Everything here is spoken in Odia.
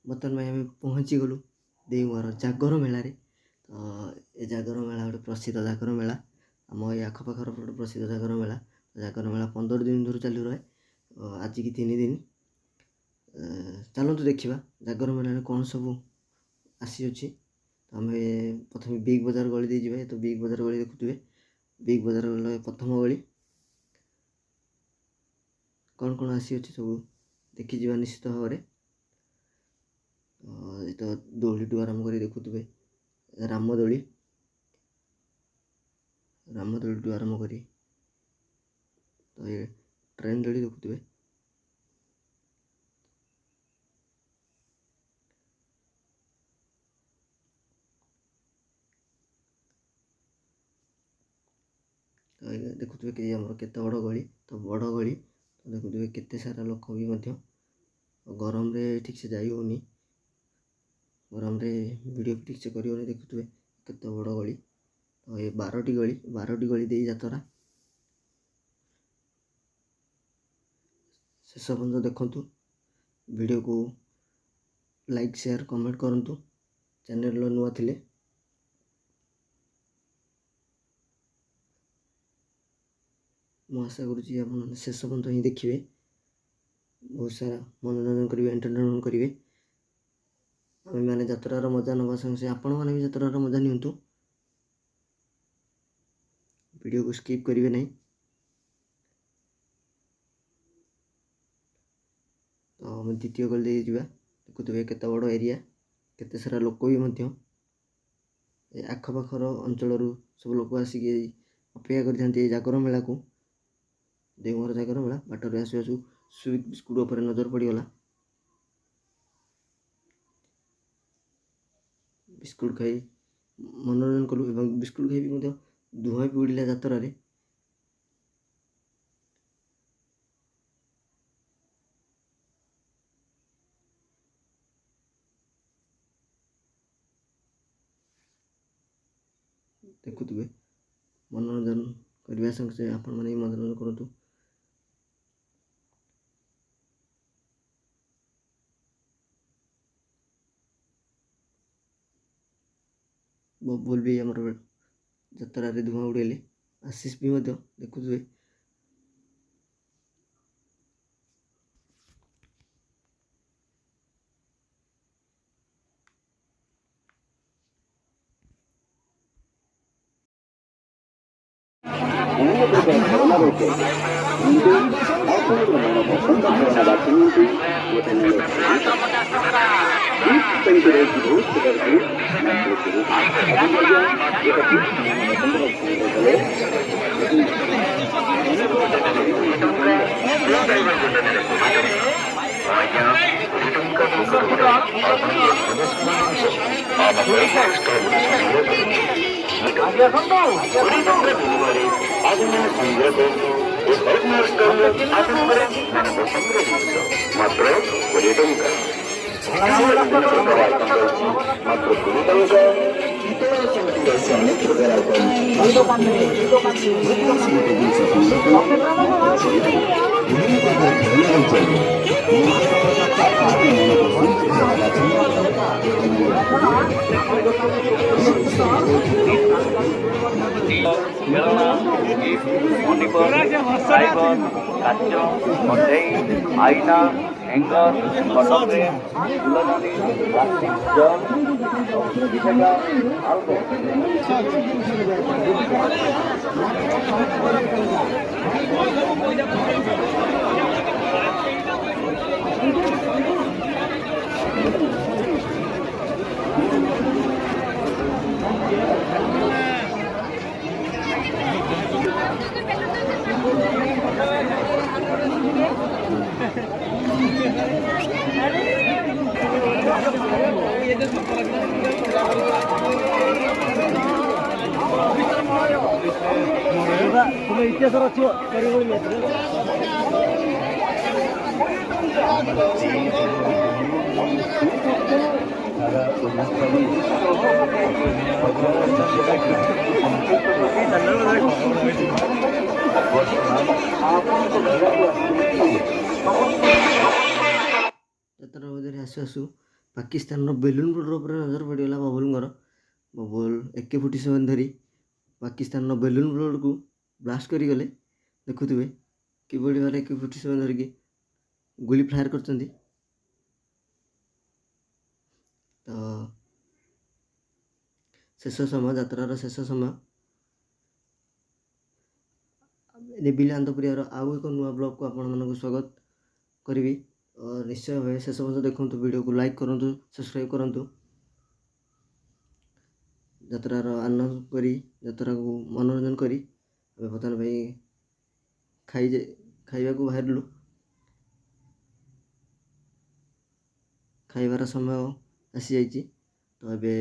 ବର୍ତ୍ତମାନ ପାଇଁ ଆମେ ପହଞ୍ଚିଗଲୁ ଦେଓଗାଁର ଜାଗର ମେଳାରେ। ତ ଏ ଜାଗର ମେଳା ଗୋଟେ ପ୍ରସିଦ୍ଧ ଜାଗର ମେଳା, ଆମ ଏଇ ଆଖପାଖର ଗୋଟେ ପ୍ରସିଦ୍ଧ ଜାଗର ମେଳା। ଜାଗର ମେଳା 15 ଦିନ ଧରି ଚାଲୁ ରହେ, ଆଜିକି 3 ଦିନ। ଚାଲନ୍ତୁ ଦେଖିବା ଜାଗର ମେଳାରେ କ'ଣ ସବୁ ଆସିଅଛି। ଆମେ ପ୍ରଥମେ ବିଗ୍ ବଜାର ଗଳି ଦେଇ ଯିବା। ତ ବିଗ୍ ବଜାର ଗଳି ଦେଖୁଥିବେ, ବିଗ୍ ବଜାର ଗଳି ପ୍ରଥମ ଗଳି। କ'ଣ କ'ଣ ଆସିଅଛି ସବୁ ଦେଖିଯିବା ନିଶ୍ଚିତ ଭାବରେ। ତ ଦୋଳିଠୁ ଆରମ୍ଭ କରି ଦେଖୁଥିବେ ରାମଦୋଳିଠୁ ଆରମ୍ଭ କରି ତ ଏ ଟ୍ରେନ୍ ଦୋଳି ଦେଖୁଥିବେ। ତ ଦେଖୁଥିବେ କି ଆମର କେତେ ବଡ଼ ଗଳି, ତ ବଡ଼ ଗଳି। ତ ଦେଖୁଥିବେ କେତେ ସାରା ଲୋକ ବି ମଧ୍ୟ। ଗରମରେ ଠିକ୍ ସେ ଯାଇ ହେଉନି, ଗରମରେ ଭିଡ଼ିଓ ଠିକ୍ ସେ କରି ହେଉନି। ଦେଖୁଥିବେ କେତେ ବଡ଼ ଗଳି। ତ ଏ 12ଟି ଗଳି ଦେଇ ଯାତ୍ରା। ଶେଷ ପର୍ଯ୍ୟନ୍ତ ଦେଖନ୍ତୁ, ଭିଡ଼ିଓକୁ ଲାଇକ୍ ସେୟାର କମେଣ୍ଟ କରନ୍ତୁ। ଚ୍ୟାନେଲର ନୂଆ ଥିଲେ ମୁଁ ଆଶା କରୁଛି ଆପଣମାନେ ଶେଷ ପର୍ଯ୍ୟନ୍ତ ହିଁ ଦେଖିବେ, ବହୁତ ସାରା ମନୋରଞ୍ଜନ କରିବେ, ଏଣ୍ଟରଟେନମେଣ୍ଟ କରିବେ। ଆମେମାନେ ଯାତ୍ରାର ମଜା ନେବା ସଙ୍ଗେ ସଙ୍ଗେ ଆପଣମାନେ ବି ଯାତ୍ରାର ମଜା ନିଅନ୍ତୁ। ଭିଡ଼ିଓକୁ ସ୍କିପ୍ କରିବେ ନାହିଁ। ତ ଆମେ ଦ୍ୱିତୀୟ ଗଳି ଦେଇ ଯିବା। ଦେଖୁଥିବେ କେତେ ବଡ଼ ଏରିଆ, କେତେ ସାରା ଲୋକ ବି ମଧ୍ୟ। ଏ ଆଖପାଖର ଅଞ୍ଚଳରୁ ସବୁ ଲୋକ ଆସିକି ଅପେକ୍ଷା କରିଥାନ୍ତି ଏଇ ଜାଗର ମେଳାକୁ, ଦେଓଗାଁର ଜାଗର ମେଳା। ବାଟରେ ଆସୁ ଆସୁ ସୁଇଟ୍ ବିସ୍କୁଟ୍ ଉପରେ ନଜର ପଡ଼ିଗଲା। ବିସ୍କୁଟ୍ ଖାଇ ମନୋରଞ୍ଜନ କଲୁ ଏବଂ ବିସ୍କୁଟ୍ ଖାଇ ବି ମଧ୍ୟ ଧୂଆଁ ବି ଉଡ଼ିଲା ଯାତ୍ରାରେ। ଦେଖୁଥିବେ ମନୋରଞ୍ଜନ କରିବା ସଙ୍ଗେ ସଙ୍ଗେ ଆପଣମାନେ ବି ମନୋରଞ୍ଜନ କରନ୍ତୁ। ବବୁଲ ବି ଆମର ଯାତ୍ରାରେ ଧୂଆଁ ଉଡ଼େଇଲେ, ଆଶିଷ ବି ମଧ୍ୟ ଦେଖୁଥିବେ। ଖେଳଣା, ମନିପର, ଫାଇବର, କାଚ, କଣ୍ଢେଇ, ଆଇନା, ହ୍ୟାଙ୍ଗର, କଟରେ, ଫୁଲଦାନୀ, ପ୍ଲାଷ୍ଟିକ୍ ଜଗ, ଇତିହାସ ରଖିବ ଯାତ୍ରା ମଧ୍ୟରେ ଆସୁ ଆସୁ ପାକିସ୍ତାନର ବେଲୁନ ବୋର୍ଡର ଉପରେ ନଜର ପଡ଼ିଗଲା ବବୁଲଙ୍କର। ବବୁଲ AK-47 ଧରି ପାକିସ୍ତାନର ବେଲୁନ ବୋର୍ଡକୁ ବ୍ଲାଷ୍ଟ କରିଗଲେ। ଦେଖୁଥିବେ କିଭଳି ଭାବରେ AK-47 ଧରିକି ଗୁଳି ଫାୟାର କରିଛନ୍ତି। ତ ଶେଷ ସମୟ, ଯାତ୍ରାର ଶେଷ ସମୟ। ନିବିଲ ଆନନ୍ଦପୁରିଆର ଆଉ ଏକ ନୂଆ ବ୍ଲଗକୁ ଆପଣମାନଙ୍କୁ ସ୍ୱାଗତ କରିବି। ନିଶ୍ଚୟ ଭାବେ ଶେଷ ପର୍ଯ୍ୟନ୍ତ ଦେଖନ୍ତୁ, ଭିଡ଼ିଓକୁ ଲାଇକ୍ କରନ୍ତୁ, ସବସ୍କ୍ରାଇବ୍ କରନ୍ତୁ। ଯାତ୍ରାର ଆନନ୍ଦ କରି, ଯାତ୍ରାକୁ ମନୋରଞ୍ଜନ କରି ଆମେ ବର୍ତ୍ତମାନ ପାଇଁ ଖାଇବାକୁ ବାହାରିଲୁ। ଖାଇବାର ସମୟ ଆସିଯାଇଛି। ତ ଏବେ